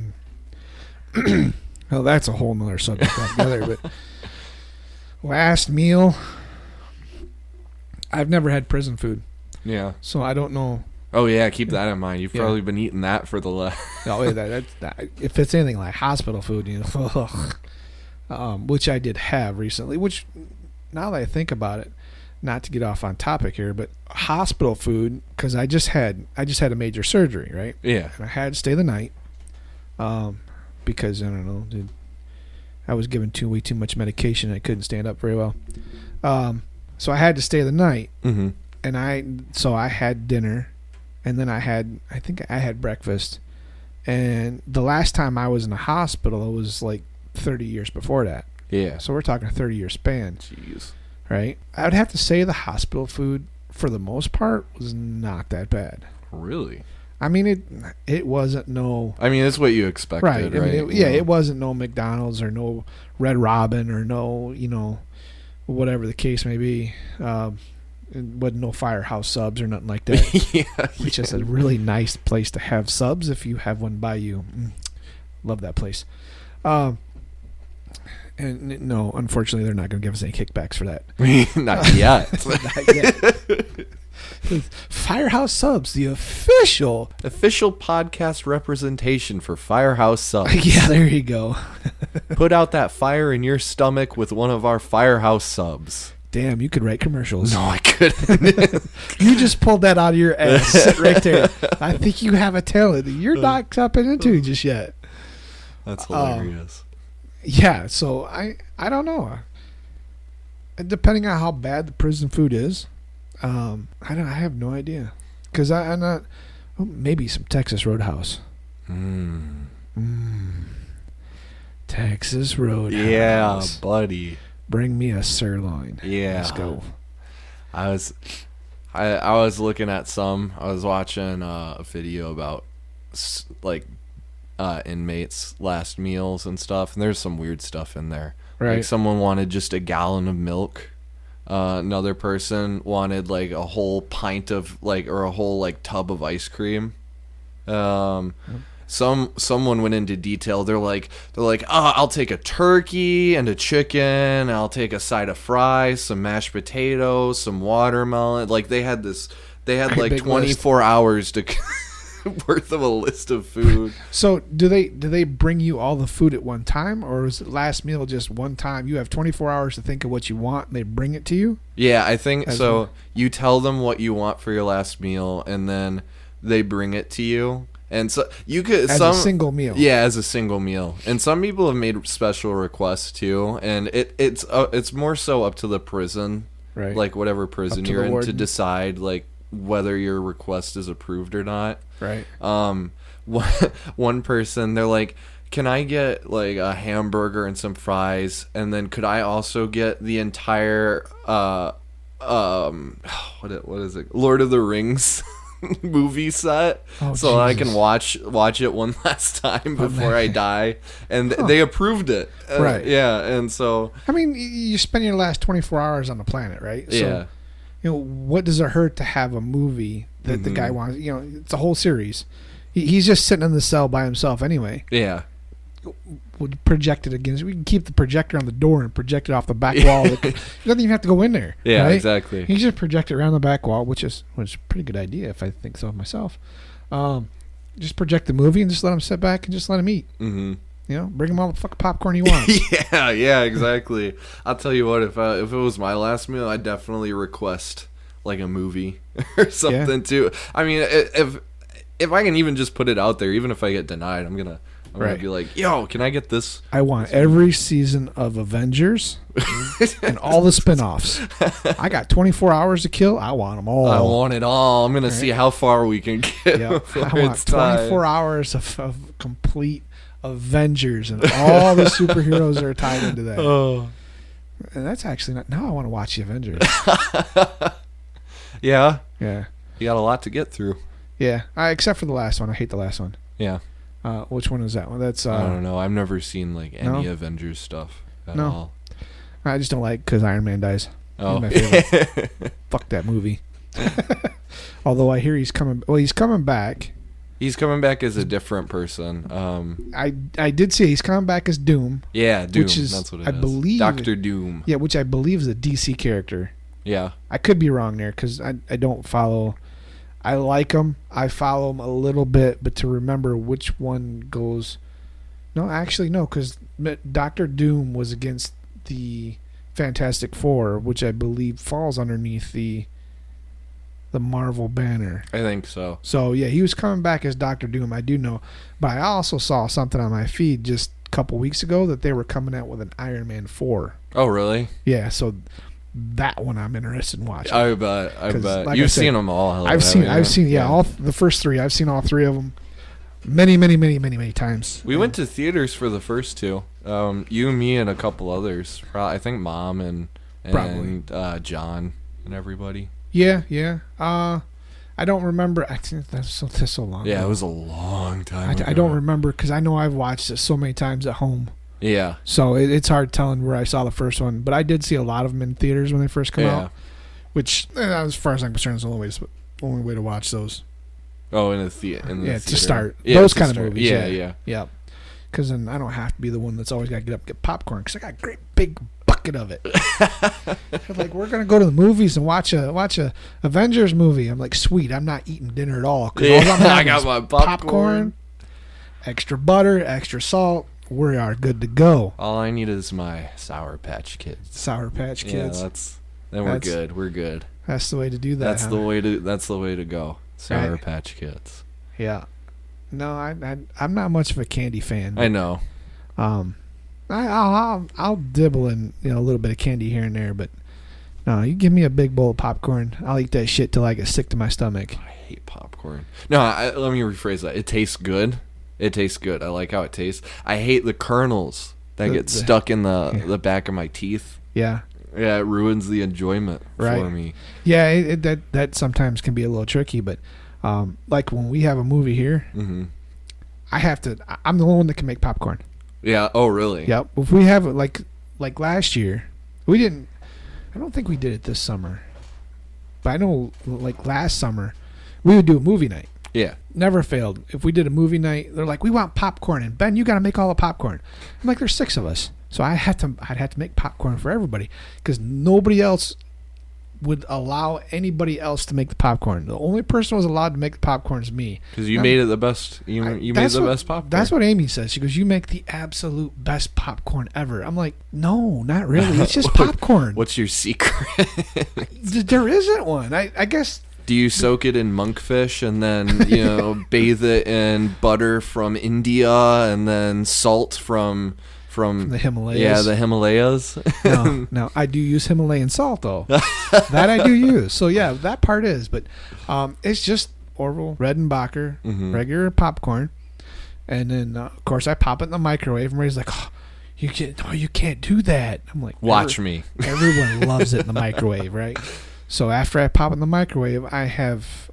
And well, that's a whole nother subject altogether. But last meal, I've never had prison food. Yeah. So I don't know. Oh yeah, keep that in mind. You've probably been eating that for the last. No, that, if it's anything like hospital food, which I did have recently. Which, now that I think about it, not to get off on topic here, but hospital food, because I just had a major surgery, right? Yeah. And I had to stay the night, because I don't know, I was given way too much medication and I couldn't stand up very well. So I had to stay the night, mm-hmm. and I had dinner. And then I think I had breakfast. And the last time I was in the hospital, it was like 30 years before that. Yeah. So we're talking a 30-year span. Jeez. Right? I would have to say the hospital food, for the most part, was not that bad. Really? I mean, it wasn't no... I mean, it's what you expected, right? I mean, it wasn't no McDonald's or no Red Robin or no, whatever the case may be. It wasn't no Firehouse Subs or nothing like that. Which is a really nice place to have subs if you have one by you. Love that place. And no, unfortunately, they're not going to give us any kickbacks for that. Not yet. Not yet. Firehouse Subs, the official podcast representation for Firehouse Subs. Yeah, there you go. Put out that fire in your stomach with one of our Firehouse Subs. Damn, you could write commercials. No, I couldn't. You just pulled that out of your ass right there. I think you have a talent that you're not tapping into just yet. That's hilarious. Yeah, so I don't know. Depending on how bad the prison food is, I have no idea. Because I'm not. Maybe some Texas Roadhouse. Texas Roadhouse. Yeah, buddy. Bring me a sirloin. Yeah. Let's go. I was looking at some. I was watching a video about inmates' last meals and stuff, and there's some weird stuff in there. Right. Like someone wanted just a gallon of milk. Another person wanted like a whole pint of or a whole tub of ice cream. Someone went into detail. They're like, I'll take a turkey and a chicken. I'll take a side of fries, some mashed potatoes, some watermelon. Like they had like 24 hours to worth of a list of food. So do they bring you all the food at one time, or is it last meal just one time? You have 24 hours to think of what you want, and they bring it to you? Yeah, I think so. You tell them what you want for your last meal, and then they bring it to you. And so you could a single meal. Yeah, as a single meal. And some people have made special requests too, and it's more so up to the prison, right? Like whatever prison you're in, warden to decide whether your request is approved or not. Right. One person, they're like, "Can I get a hamburger and some fries, and then could I also get the entire what is it? Lord of the Rings." movie set, so I can watch it one last time before I die, and they approved it, right? Yeah, and so I mean, you spend your last 24 hours on the planet, right? Yeah. So, what does it hurt to have a movie that the guy wants? It's a whole series. He's just sitting in the cell by himself anyway. Yeah. We'll project it against. We can keep the projector on the door and project it off the back wall. He doesn't even have to go in there. Yeah, right? Exactly. He just project it around the back wall, which is a pretty good idea if I think so myself. Just project the movie and just let him sit back and just let him eat. Mm-hmm. Bring him all the fucking popcorn he wants. yeah, exactly. I'll tell you what, if it was my last meal, I'd definitely request like a movie or something too. I mean, if I can even just put it out there, even if I get denied, I'm gonna be like, yo, can I get this? I want every season of Avengers and all the spin-offs. I got 24 hours to kill. I want them all. I want it all. I'm gonna see how far we can get. Yep. I want 24 hours of complete Avengers and all the superheroes that are tied into that. Oh. And that's actually not. Now I want to watch the Avengers. Yeah. Yeah. You got a lot to get through. Yeah. Except for the last one. I hate the last one. Yeah. Which one is that one? That's I don't know. I've never seen like any Avengers stuff at all. I just don't like because Iron Man dies. Oh. He's my favorite. Fuck that movie. Although I hear he's coming. Well, he's coming back. He's coming back as a different person. I did see he's coming back as Doom. Yeah, Doom. Which is, that's what it I is. believe, Dr. Doom. Yeah, which I believe is a DC character. Yeah. I could be wrong there because I don't follow. I like him. I follow him a little bit, but to remember which one goes. No, actually, no, because Dr. Doom was against the Fantastic Four, which I believe falls underneath the Marvel banner. I think so. So, yeah, he was coming back as Dr. Doom, I do know. But I also saw something on my feed just a couple weeks ago that they were coming out with an Iron Man 4. Oh, really? Yeah, so that one I'm interested in watching. I bet. Like You've seen them all. I've seen all the first three. I've seen all three of them many times. We went to theaters for the first two. You, me, and a couple others. I think Mom and John and everybody. Yeah. I don't remember. I think that's so long. Yeah, ago. it was a long time ago. I don't remember because I know I've watched it so many times at home. Yeah. So it's hard telling where I saw the first one, but I did see a lot of them in theaters when they first come out. Which, as far as I'm concerned, is the only way to watch those. Oh, in the theater. To start those kind of movies. Yeah. Because then I don't have to be the one that's always got to get up and get popcorn because I got a great big bucket of it. Like, we're gonna go to the movies and watch a Avengers movie. I'm like, sweet. I'm not eating dinner at all. I got my popcorn, extra butter, extra salt. We are good to go. All I need is my Sour Patch Kids. Sour Patch Kids. Yeah, we're good. We're good. That's the way to do that. That's the way to go. Sour Patch Kids. Yeah. No, I'm not much of a candy fan. I know. I'll dibble in a little bit of candy here and there, but no, you give me a big bowl of popcorn, I'll eat that shit till I get sick to my stomach. I hate popcorn. No, let me rephrase that. It tastes good. It tastes good. I like how it tastes. I hate the kernels that get stuck in the back of my teeth. Yeah. Yeah, it ruins the enjoyment for me. Yeah, that sometimes can be a little tricky, but like when we have a movie here, I'm the only one that can make popcorn. Yeah. Oh, really? Yep. If we have it like last year, we didn't. I don't think we did it this summer, but I know like last summer, we would do a movie night. Yeah. Never failed. If we did a movie night, they're like, we want popcorn, and Ben, you got to make all the popcorn. I'm like, there's 6 of us, so I'd have to make popcorn for everybody because nobody else would allow anybody else to make the popcorn. The only person who was allowed to make the popcorn is me. Because you made it the best. You made the best popcorn. That's what Amy says. She goes, you make the absolute best popcorn ever. I'm like, no, not really. It's just popcorn. What's your secret? There isn't one. I guess. Do you soak it in monkfish and then, bathe it in butter from India and then salt from the Himalayas? Yeah, the Himalayas. No, I do use Himalayan salt though. That I do use. So yeah, that part is, but it's just Orville Redenbacher, regular popcorn, and then of course I pop it in the microwave. And everybody's like, "Oh, you can't do that." I'm like, watch me. Everyone loves it in the microwave, right? So after I pop it in the microwave, I have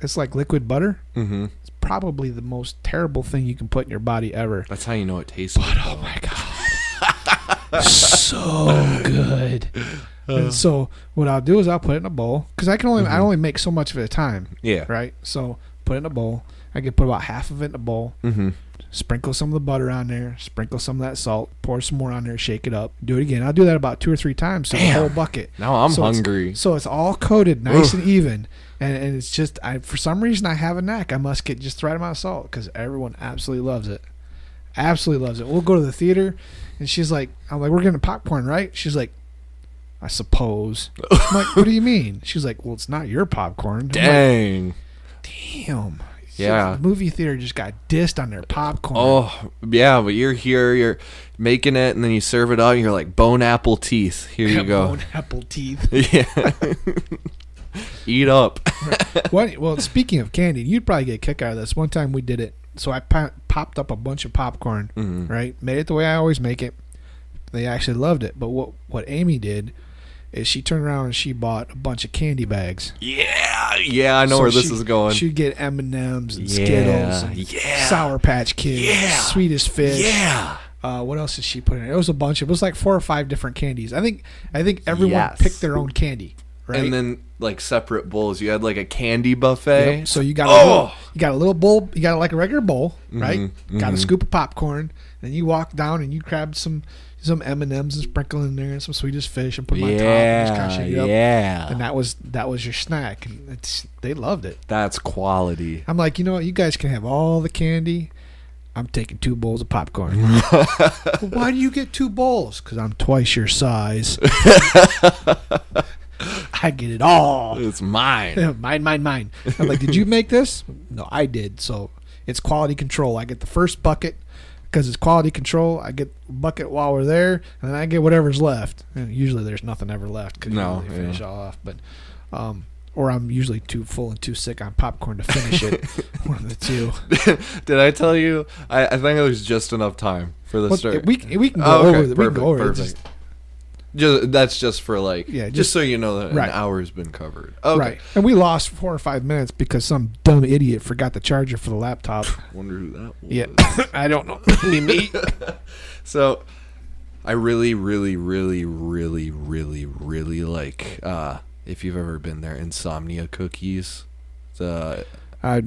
it's like liquid butter. Mm-hmm. It's probably the most terrible thing you can put in your body ever. That's how you know it tastes good. Oh my god, so good. And so what I'll do is I'll put it in a bowl because I only make so much of it at a time. Yeah. Right. So put it in a bowl. I can put about half of it in a bowl. Mm-hmm. Sprinkle some of the butter on there. Sprinkle some of that salt. Pour some more on there. Shake it up. Do it again. I'll do that about 2 or 3 times. So the whole bucket. Now I'm hungry. So it's all coated nice and even. And it's just, for some reason, I have a knack. I must get just the right amount of salt because everyone absolutely loves it. Absolutely loves it. We'll go to the theater, and she's like, I'm like, we're getting popcorn, right? She's like, I suppose. I'm like, what do you mean? She's like, well, it's not your popcorn. I'm Dang. like, damn. Yeah. The movie theater just got dissed on their popcorn. Oh, yeah, but you're here, you're making it, and then you serve it out, and you're like, bone apple teeth. Here you go. Bone apple teeth. Yeah. Eat up. Well, speaking of candy, you'd probably get a kick out of this. One time we did it. So I popped up a bunch of popcorn, right? Made it the way I always make it. They actually loved it. But what Amy did is she turned around and she bought a bunch of candy bags. Yeah, I know where this is going. She'd get M&Ms and Skittles and Sour Patch Kids, Swedish Fish. Yeah. What else did she put in? It was a bunch. It was like 4 or 5 different candies. I think everyone picked their own candy. Right? And then like separate bowls. You had like a candy buffet. Yep. So you got a little bowl. You got like a regular bowl, right? Got a scoop of popcorn. Then you walk down and you grabbed some M&Ms and sprinkle in there and some Swedish Fish and put them on top. And just kind of shake it up. Yeah. And that was your snack. And they loved it. That's quality. I'm like, you know what? You guys can have all the candy. I'm taking 2 bowls of popcorn. Why do you get 2 bowls? Because I'm twice your size. I get it all. It's mine. Mine. I'm like, did you make this? No, I did. So it's quality control. I get the first bucket because it's quality control. I get a bucket while we're there, and then I get whatever's left. And usually there's nothing ever left because you finish all off. But or I'm usually too full and too sick on popcorn to finish it. One of the two. Did I tell you? I think it was just enough time for the start. We can go over it. We can go over it. Perfect. That's just for like, just so you know that an hour's been covered. Okay. Right. And we lost 4 or 5 minutes because some dumb idiot forgot the charger for the laptop. Wonder who that was. Yeah. I don't know. Me. So, I really, really, really, really, really, really like, if you've ever been there, Insomnia cookies. No, I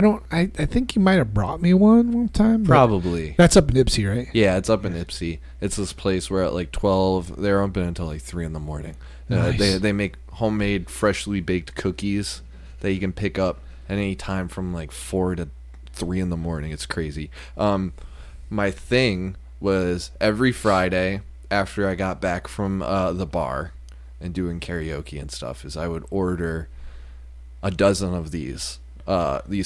don't. I think you might have brought me one time. Probably. That's up in Ipsy, right? Yeah, it's up in Ipsy. It's this place where at like 12, they're open until like 3 in the morning. Nice. They make homemade, freshly baked cookies that you can pick up at any time from like 4 to 3 in the morning. It's crazy. My thing was every Friday after I got back from the bar and doing karaoke and stuff is I would order a dozen of these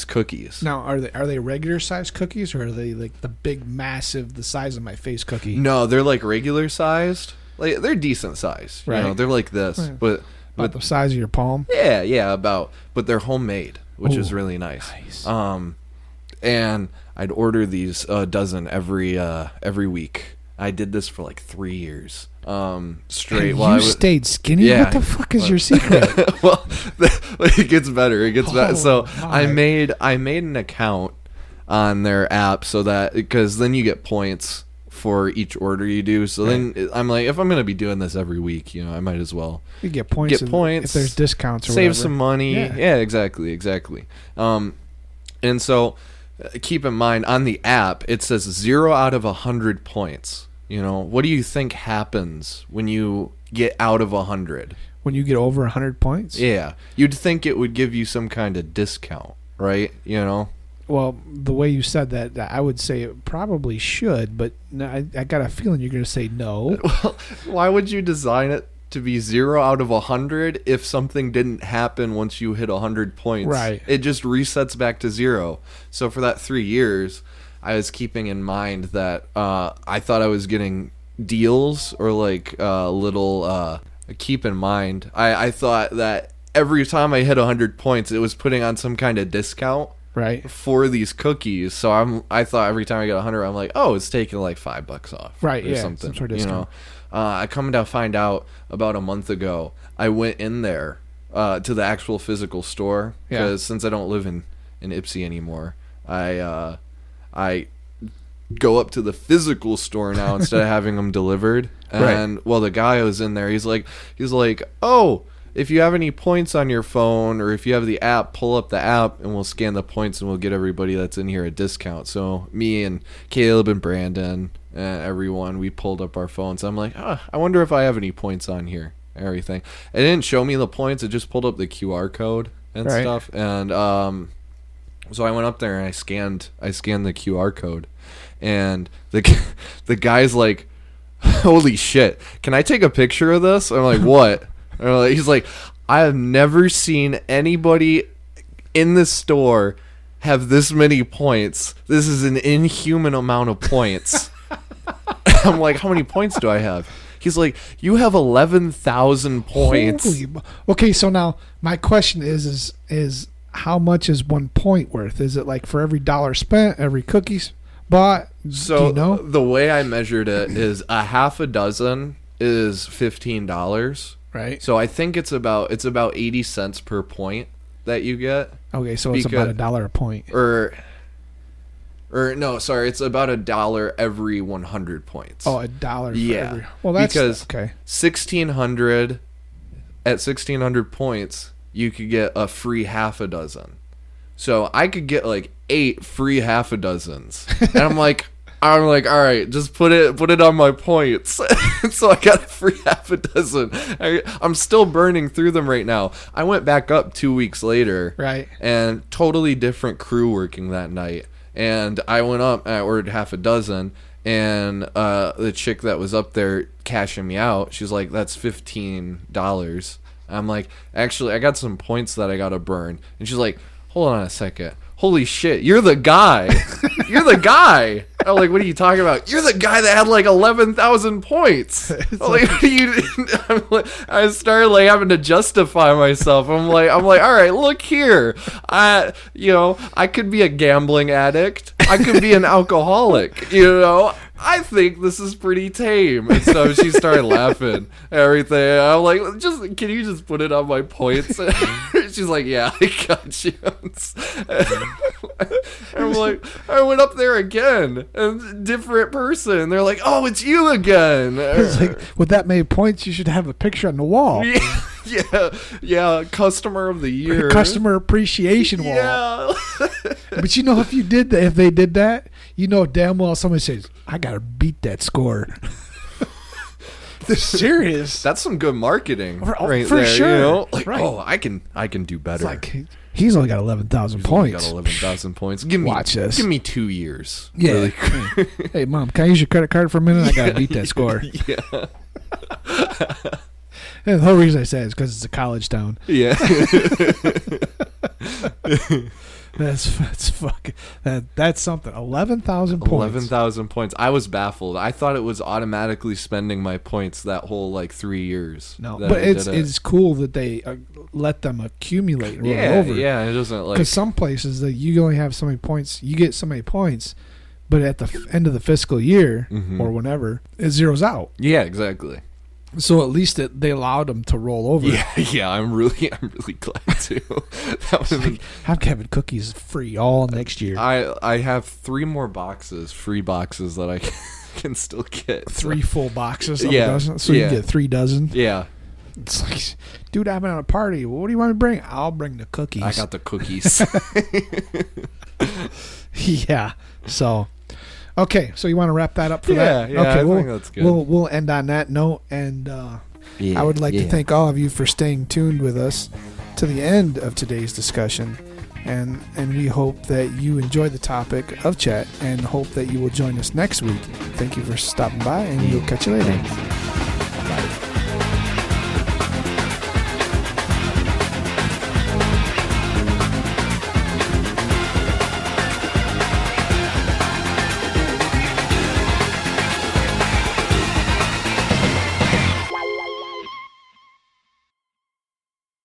cookies. Now, are they regular size cookies or are they like the big, massive, the size of my face cookie? No, they're like regular sized. Like they're decent size. Right. You know, they're like this, but about the size of your palm. Yeah, about. But they're homemade, which is really nice. And I'd order these dozen every week. I did this for like 3 years. Straight. And you stayed skinny? Yeah. What the fuck is your secret? Well, it gets better. It gets better. So I made an account on their app so that because then you get points for each order you do. So then I'm like, if I'm gonna be doing this every week, I might as well. You get points. If there's discounts or save whatever. some money. Yeah, exactly. And so keep in mind on the app it says 0 out of 100 points. What do you think happens when you get out of 100? When you get over 100 points? Yeah. You'd think it would give you some kind of discount, right? Well, the way you said that, I would say it probably should, but I got a feeling you're going to say no. Well, why would you design it to be 0 out of 100 if something didn't happen once you hit 100 points? Right. It just resets back to 0. So for that 3 years, I was keeping in mind that I thought I was getting deals or like little. Keep in mind, I thought that every time I hit 100 points, it was putting on some kind of discount, right, for these cookies. So I thought every time I get 100, I'm like, oh, it's taking like $5 off, right, or something, some sort of discount. I come to find out about a month ago, I went in there to the actual physical store because since I don't live in Ipsy anymore, I go up to the physical store now instead of having them delivered. And the guy was in there. He's like, oh, if you have any points on your phone or if you have the app, pull up the app and we'll scan the points and we'll get everybody that's in here a discount. So me and Caleb and Brandon and everyone, we pulled up our phones. I'm like, I wonder if I have any points on here. Everything. It didn't show me the points. It just pulled up the QR code and stuff. And So I went up there and I scanned the QR code, and the guy's like, "Holy shit! Can I take a picture of this?" I'm like, "What?" He's like, "I have never seen anybody in the store have this many points. This is an inhuman amount of points." I'm like, "How many points do I have?" He's like, "You have 11,000 points." Okay, so now my question is how much is 1 point worth? Is it like for every dollar spent, every cookies bought? So do you know? the way I measured it is a half a dozen is $15. Right. So I think it's about 80 cents per point that you get. Okay, so it's about $1 a point. Or no, sorry, it's about $1 every 100 points. Oh, $1 for yeah. every. Well, that's because okay. 1,600 points, you could get a free half a dozen. So I could get like 8 free half a dozens. And I'm like, all right, just put it on my points. So I got a free half a dozen. I'm still burning through them right now. I went back up 2 weeks later. Right. And totally different crew working that night. And I went up and I ordered half a dozen. And the chick that was up there cashing me out, she's like, "That's $15. I'm like, "Actually, I got some points that I got to burn." And she's like, "Hold on a second. Holy shit, you're the guy. You're the guy." I'm like, "What are you talking about?" "You're the guy that had like 11,000 points. I'm like, "What are you?" I started like having to justify myself. I'm like, all right, look here. I could be a gambling addict. I could be an alcoholic. I think this is pretty tame. And so she started laughing, everything. I'm like, can you just put it on my points? She's like, "Yeah, I got you." I'm like, I went up there again, and different person. They're like, "Oh, it's you again." It's like, with that many points, you should have a picture on the wall. Yeah, customer of the year, customer appreciation wall. Yeah. But if they did that, damn well somebody says, "I gotta beat that score." They're serious. That's some good marketing, for there, sure. Right. Oh, I can do better. It's like he's only got 11,000 points. Got 11,000 points. Watch this. Give me 2 years. Yeah. Really. Hey, Mom, can I use your credit card for a minute? I gotta beat that score. Yeah. And the whole reason I say it is because it's a college town. Yeah. That's fucking that's something. 11,000 points. 11,000 points. I was baffled. I thought it was automatically spending my points that whole 3 years. No, but it's cool that they let them accumulate and roll over. Yeah, it doesn't because some places that you only have so many points, you get so many points, but at the end of the fiscal year or whenever, it zeroes out. Yeah, exactly. So at least they allowed them to roll over. Yeah. I'm really glad too. I'm having cookies free all next year. I have 3 more free boxes that I can still get. 3 full boxes of a dozen, so you can get 3 dozen. Yeah. It's like, dude, I'm at a party. What do you want me to bring? I'll bring the cookies. I got the cookies. Yeah. So. Okay, so you want to wrap that up for that? Yeah, okay, I think that's good. We'll end on that note, and I would like to thank all of you for staying tuned with us to the end of today's discussion, and we hope that you enjoy the topic of chat, and hope that you will join us next week. Thank you for stopping by, and we'll catch you later. Bye.